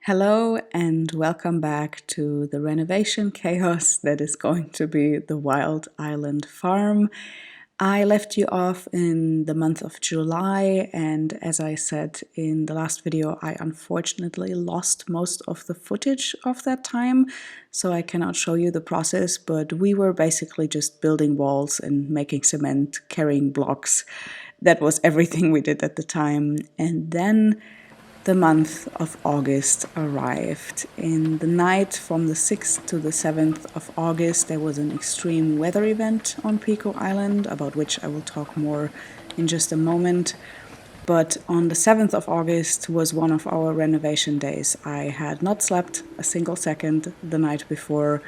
Hello and welcome back to the renovation chaos that is going to be the Wild Island Farm. I left you off in the month of July, and as I said in the last video, I unfortunately lost most of the footage of that time, so I cannot show you the process, but we were basically just building walls and making cement, carrying blocks. That was everything we did at the time. And then the month of August arrived. In the night from the 6th to the 7th of August, there was an extreme weather event on Pico Island, about which I will talk more in just a moment. But on the 7th of August was one of our renovation days. I had not slept a single second the night before.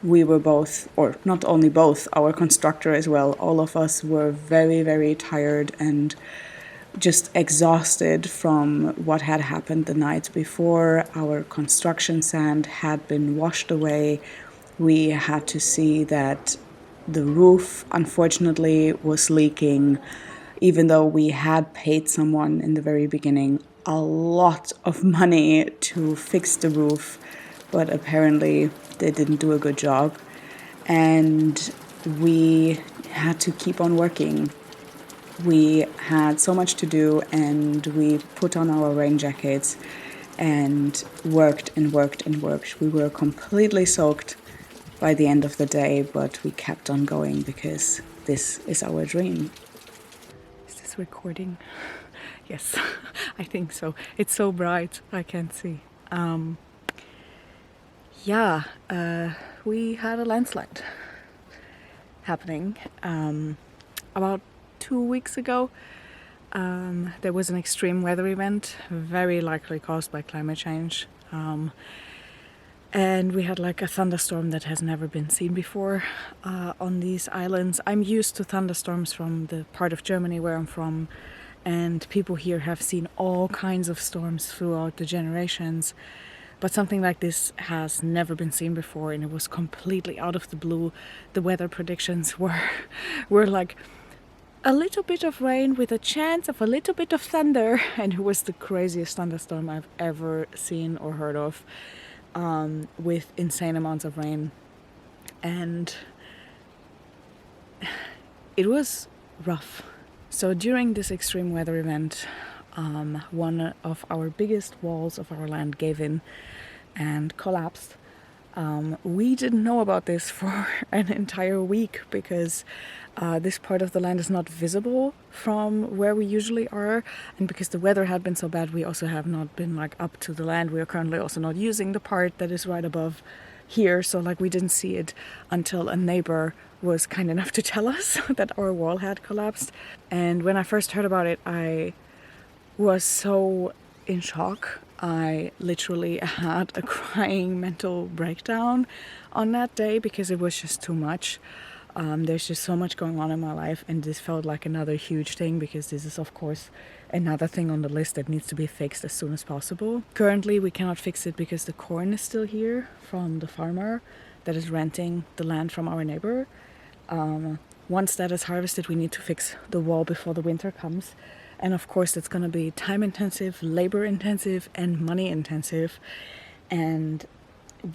We were both, or not only both, our constructor as well, all of us were very, very tired and just exhausted from what had happened the night before. Our construction sand had been washed away. We had to see that the roof, unfortunately, was leaking, even though we had paid someone in the very beginning a lot of money to fix the roof, but apparently they didn't do a good job. And we had to keep on working. We had so much to do, and we put on our rain jackets and worked and worked and worked. We were completely soaked by the end of the day, but we kept on going because this is our dream. Is this recording? Yes, I think so. It's so bright, I can't see. We had a landslide happening about 2 weeks ago. There was an extreme weather event, very likely caused by climate change. And we had like a thunderstorm that has never been seen before on these islands. I'm used to thunderstorms from the part of Germany where I'm from, and people here have seen all kinds of storms throughout the generations. But something like this has never been seen before, and it was completely out of the blue. The weather predictions were like a little bit of rain with a chance of a little bit of thunder, and it was the craziest thunderstorm I've ever seen or heard of, with insane amounts of rain. And it was rough. So during this extreme weather event, one of our biggest walls of our land gave in and collapsed. We didn't know about this for an entire week because this part of the land is not visible from where we usually are, and because the weather had been so bad, we also have not been like up to the land. We are currently also not using the part that is right above here, so like we didn't see it until a neighbor was kind enough to tell us that our wall had collapsed. And when I first heard about it, I was so in shock. I literally had a crying mental breakdown on that day because it was just too much. There's just so much going on in my life, and this felt like another huge thing because this is, of course, another thing on the list that needs to be fixed as soon as possible. Currently, we cannot fix it because the corn is still here from the farmer that is renting the land from our neighbor. Once that is harvested, we need to fix the wall before the winter comes. And of course, that's going to be time intensive, labor intensive, and money intensive. And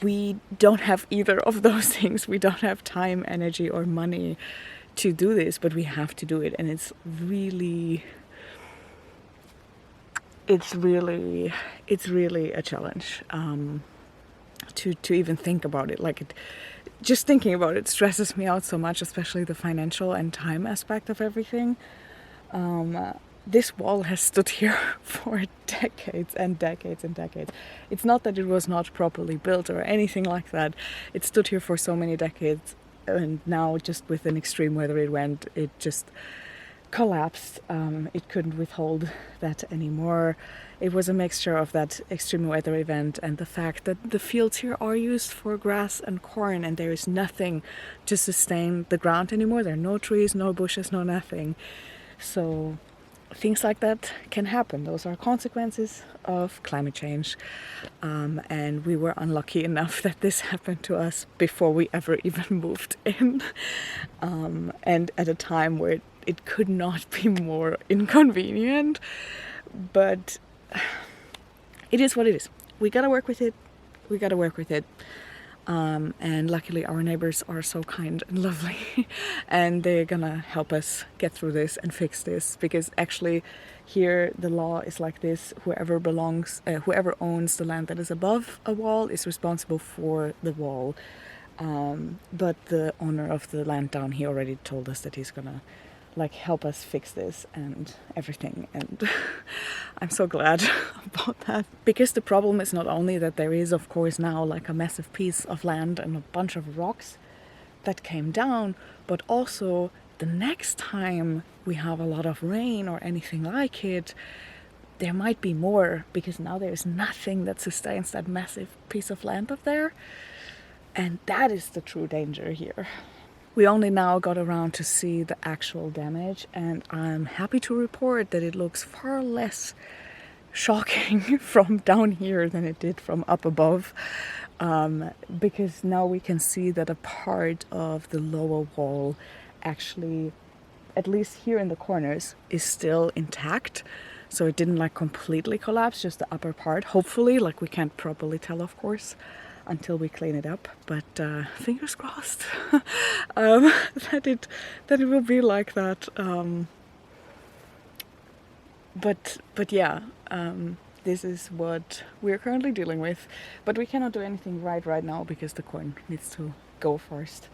we don't have either of those things. We don't have time, energy, or money to do this, but we have to do it. And it's really a challenge to even think about it. Like, just thinking about it stresses me out so much, especially the financial and time aspect of everything. This wall has stood here for decades and decades and decades. It's not that it was not properly built or anything like that. It stood here for so many decades, and now just with an extreme weather event, it just collapsed. It couldn't withhold that anymore. It was a mixture of that extreme weather event and the fact that the fields here are used for grass and corn, and there is nothing to sustain the ground anymore. There are no trees, no bushes, no nothing. So things like that can happen. Those are consequences of climate change. And we were unlucky enough that this happened to us before we ever even moved in. And at a time where it could not be more inconvenient. But it is what it is. we gotta work with it. We gotta work with it. And luckily our neighbors are so kind and lovely and they're gonna help us get through this and fix this, because actually here the law is like this: whoever owns the land that is above a wall is responsible for the wall. But the owner of the land down here already told us that he's gonna like help us fix this and everything, and I'm so glad about that, because the problem is not only that there is of course now like a massive piece of land and a bunch of rocks that came down, but also the next time we have a lot of rain or anything like it, there might be more, because now there's nothing that sustains that massive piece of land up there, and that is the true danger here. We only now got around to see the actual damage, and I'm happy to report that it looks far less shocking from down here than it did from up above, because now we can see that a part of the lower wall actually, at least here in the corners, is still intact. So it didn't like completely collapse, just the upper part. Hopefully, like we can't properly tell of course until we clean it up, but fingers crossed that it will be like that. But yeah, this is what we're currently dealing with. But we cannot do anything right now because the corn needs to go first.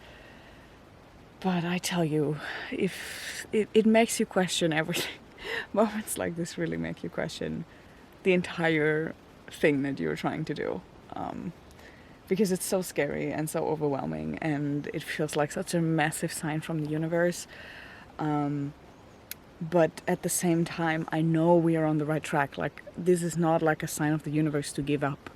But I tell you, if it makes you question everything. Moments like this really make you question the entire thing that you're trying to do. Because it's so scary and so overwhelming, and it feels like such a massive sign from the universe. But at the same time, I know we are on the right track. Like, this is not like a sign of the universe to give up.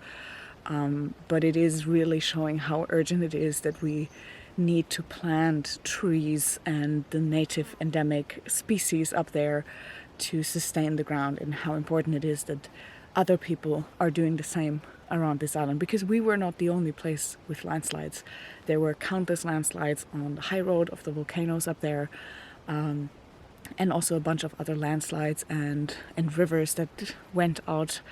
But it is really showing how urgent it is that we need to plant trees and the native endemic species up there to sustain the ground, and how important it is that other people are doing the same around this island, because we were not the only place with landslides. There were countless landslides on the high road of the volcanoes up there, and also a bunch of other landslides and rivers that went out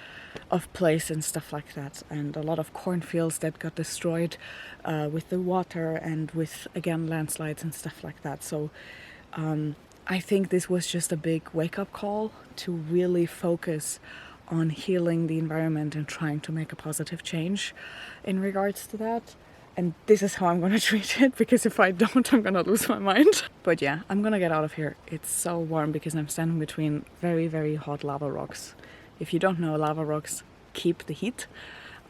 of place and stuff like that, and a lot of cornfields that got destroyed with the water and with, again, landslides and stuff like that. So I think this was just a big wake-up call to really focus on healing the environment and trying to make a positive change in regards to that. And this is how I'm gonna treat it, because if I don't, I'm gonna lose my mind. But yeah, I'm gonna get out of here. It's so warm because I'm standing between very, very hot lava rocks. If you don't know, lava rocks keep the heat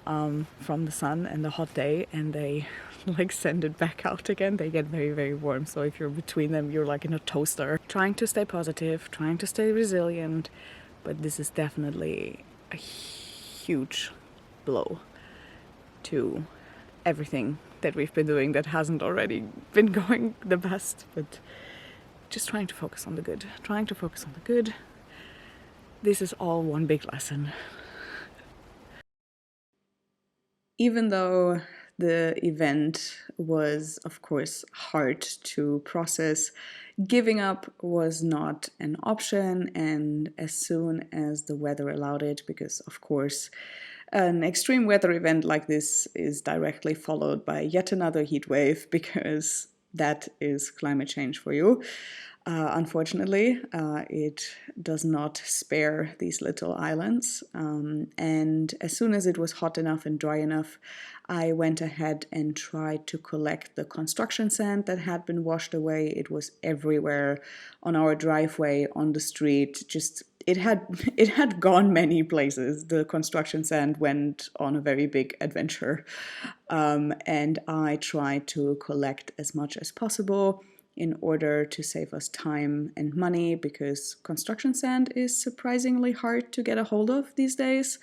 from the sun and the hot day, and they like send it back out again. They get very, very warm. So if you're between them, you're like in a toaster. Trying to stay positive, trying to stay resilient, but this is definitely a huge blow to everything that we've been doing that hasn't already been going the best. But just trying to focus on the good, trying to focus on the good. This is all one big lesson. Even though the event was, of course, hard to process, giving up was not an option. And as soon as the weather allowed it, because of course an extreme weather event like this is directly followed by yet another heat wave, because that is climate change for you. Unfortunately, it does not spare these little islands. And as soon as it was hot enough and dry enough, I went ahead and tried to collect the construction sand that had been washed away. It was everywhere on our driveway, on the street. Just it had gone many places. The construction sand went on a very big adventure, and I tried to collect as much as possible in order to save us time and money, because construction sand is surprisingly hard to get a hold of these days.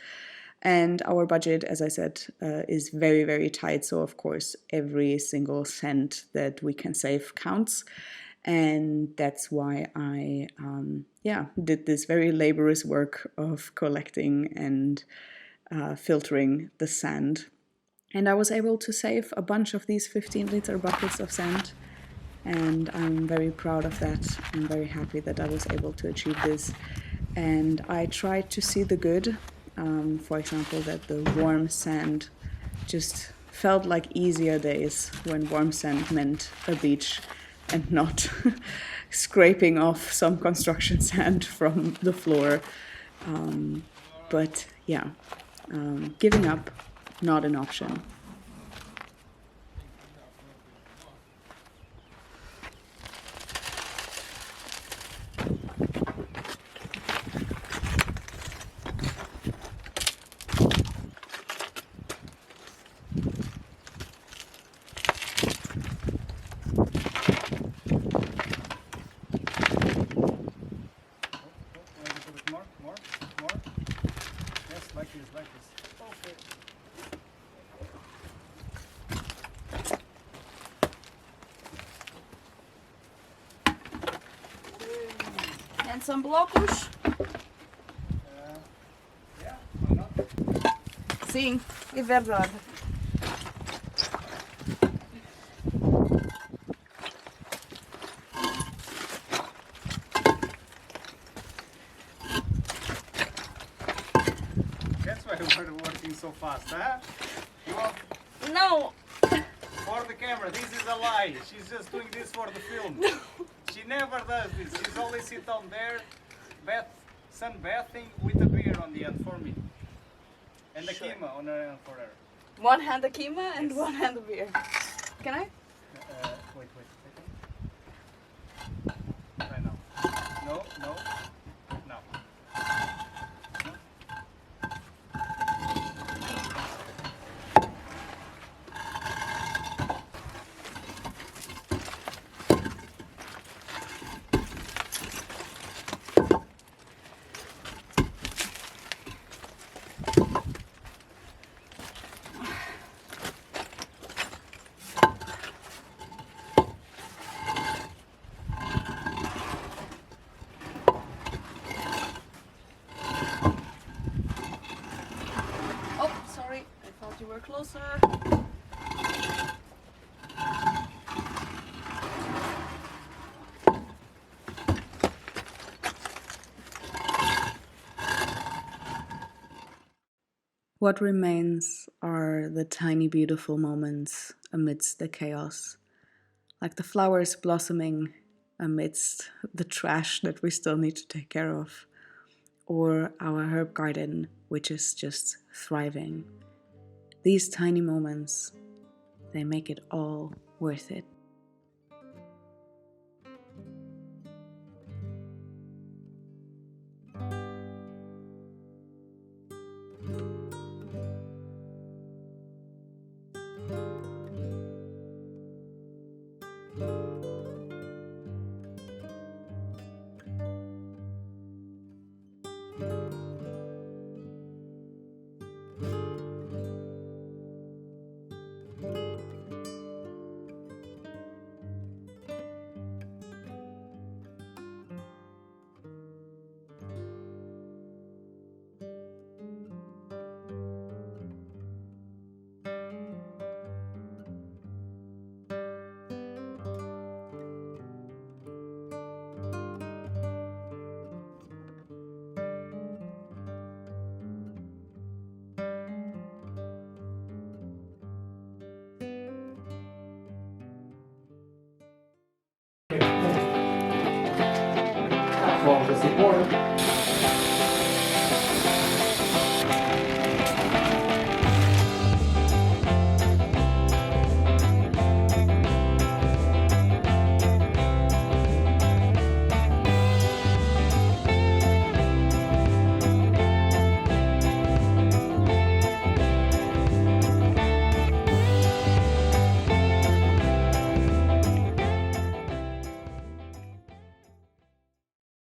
And our budget, as I said, is very, very tight. So of course, every single cent that we can save counts. And that's why I did this very laborious work of collecting and filtering the sand. And I was able to save a bunch of these 15-liter buckets of sand. And I'm very proud of that. I'm very happy that I was able to achieve this. And I tried to see the good For example, that the warm sand just felt like easier days when warm sand meant a beach and not scraping off some construction sand from the floor. But yeah, giving up, not an option. And some blocos. Yeah, why not? Sim, é verdade. That's why we're working so fast, huh? You want Não, for the camera, this is a lie. She's just doing this for the film. She never does this. She's always sit down there, sunbathing with a beer on the end for me. And the kima on her end for her. one hand a kima and Yes. one hand a beer. Can I? Wait a second. Right now. No, no, no. Oh, sorry, I thought you were closer. What remains are the tiny beautiful moments amidst the chaos, like the flowers blossoming amidst the trash that we still need to take care of, or our herb garden, which is just thriving. These tiny moments, they make it all worth it. From the support.